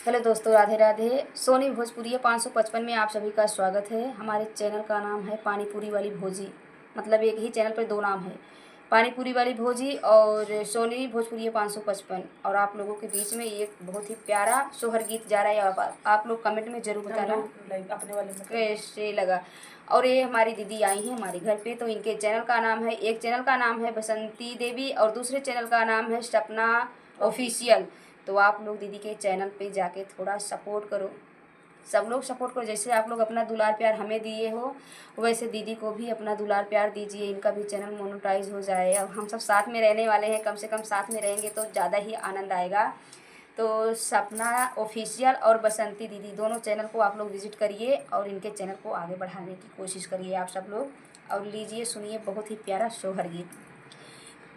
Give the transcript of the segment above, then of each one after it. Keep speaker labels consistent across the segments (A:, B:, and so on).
A: Hello दोस्तों, राधे राधे। सोनी भोजपुरी 555 में आप सभी का स्वागत है। हमारे चैनल का नाम है पानीपुरी वाली भोजी। मतलब एक ही चैनल पर दो नाम है, पानीपुरी वाली भोजी और सोनी भोजपुरी 555। और आप लोगों के बीच में एक बहुत ही प्यारा सोहर गीत जा रहा है। आप लोग कमेंट में ज़रूर बताना
B: अपने वाले में
A: कैसे लगा। और ये हमारी दीदी आई हैं हमारे घर पे, तो इनके चैनल का नाम है, एक चैनल का नाम है बसंती देवी और दूसरे चैनल का नाम है सपना ऑफिशियल। तो आप लोग दीदी के चैनल पे जाके थोड़ा सपोर्ट करो, सब लोग सपोर्ट करो। जैसे आप लोग अपना दुलार प्यार हमें दिए हो, वैसे दीदी को भी अपना दुलार प्यार दीजिए। इनका भी चैनल मोनेटाइज हो जाए और हम सब साथ में रहने वाले हैं। कम से कम साथ में रहेंगे तो ज़्यादा ही आनंद आएगा। तो सपना ऑफिशियल और बसंती दीदी दोनों चैनल को आप लोग विजिट करिए और इनके चैनल को आगे बढ़ाने की कोशिश करिए आप सब लोग। और लीजिए सुनिए बहुत ही प्यारा सोहर गीत।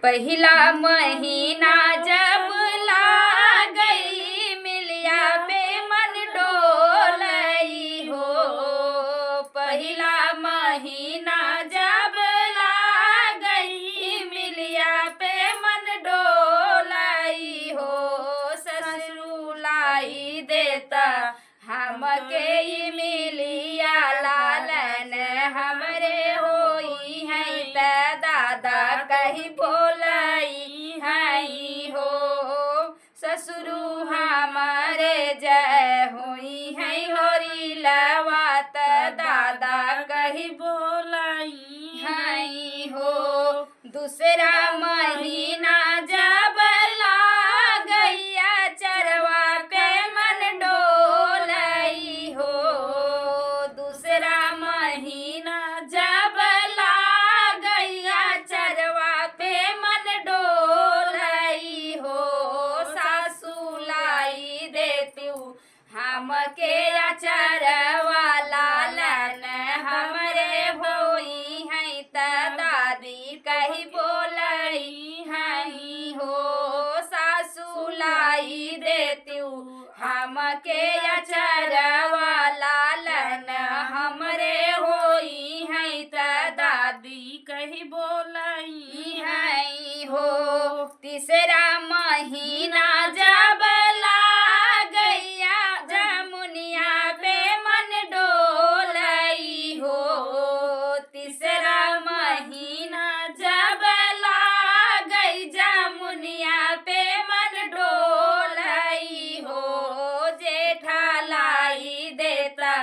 A: पहला महीना जब लागई मिलिया पे मन डोलई हो। पहला महीना जब लागई मिलिया पे मन डोलई हो। ससुराई देता हमके मिलिया लालन हमरे होई है त दादा कही बोलई हई हो। ससुरु हमारे जय होई है होरी लवात दादा कही बोलई हई हो। दूसरा महीना जब लागैया चरवा पे मन डोलई हो। दूसरा महीना जब लागैया चरवा पे मन डोलई हो। सासू लाई देतू हमके अचरवा लालन हमरे होई है त दादी कही बोलई हई हो। सासू लाई देतू हमके अचरवा लालन हमरे होई है त दादी कही बोलई हई हो। तीसरा महीना जब लागैया जमुनिया पे मन डोलई हो। तीसरा महीना जब लागई जमुनिया पे मन डोलई हो। जेठा लाई देता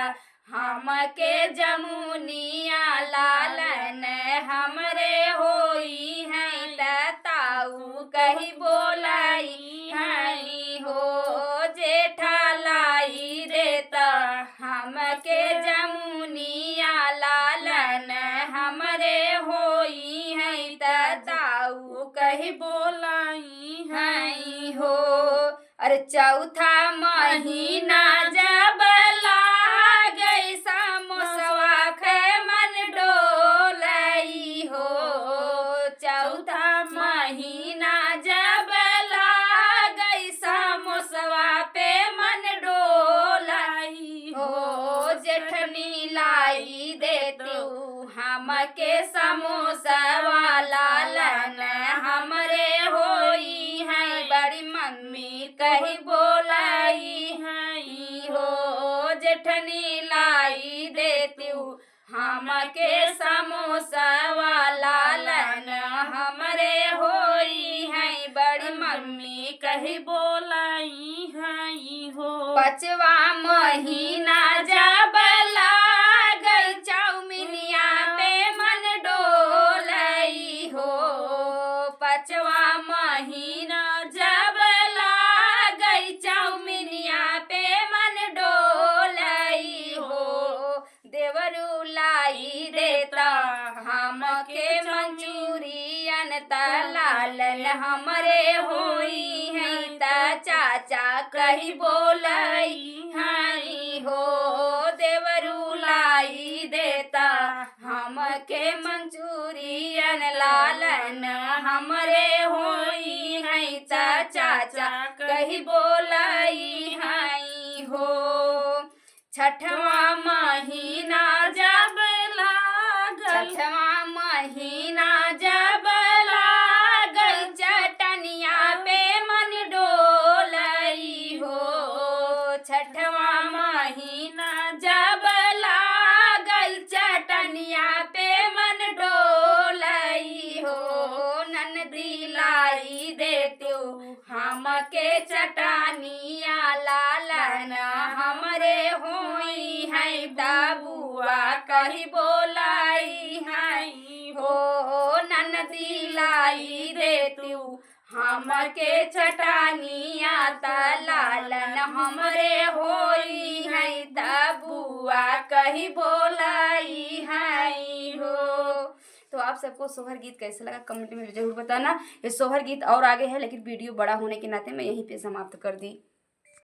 A: हमके जमुनिया लालन हमरे होई है त ताऊ कही बोलई हई हो। जेठा लाई देता हमके जमुनिया लालन हमरे होई है त ताऊ कही बोलई हई हो। अरे चौथा महीना जब लागई समोसवा खे मन डोलई हो। चौथा महीना जब लागई समोसवा पे मन डोलई हो। जेठनी लाई देतू हमके समोसवा लालन हमरे होई है बड़ी मम्मी कही बोलई हई हो। जेठनी लाई देतू हमके समोसवा लालन हमरे होई है बड़ी मम्मी कही बोलई हई हो। पांचवा महीना जब लागई चाउमिनिया पे मन डोलई हो। पांचवा महीना जब लागई चाउमिनिया पे मन डोलई हो। देवरू लाई देता हमके मंचूरियन त लालन हमरे होई है त चाचा कही बोलई हई हो। देवरू लाई देता हमके मंचूरियन लालन हमरे होई है त चाचा कही बोलई हई हो। छठवा महीना जब लागल छठवा महीना जब लागल चटनिया पे मन डोलई हो। छठवा महीना जब लागल चटनिया पे मन डोलई हो ननदी लाई देत्यो हमके चटनिया लालन हमरे होई है बाबुआ कही बोलाई है हो ननदी लाई देत्यो हमके चटनिया लालन हमरे होई है बुआ कही बोलाई है हो। तो आप सबको सोहर गीत कैसा लगा कमेंट में जरूर बताना। ये सोहर गीत और आगे है लेकिन वीडियो बड़ा होने के नाते मैं यहीं पे समाप्त कर दी।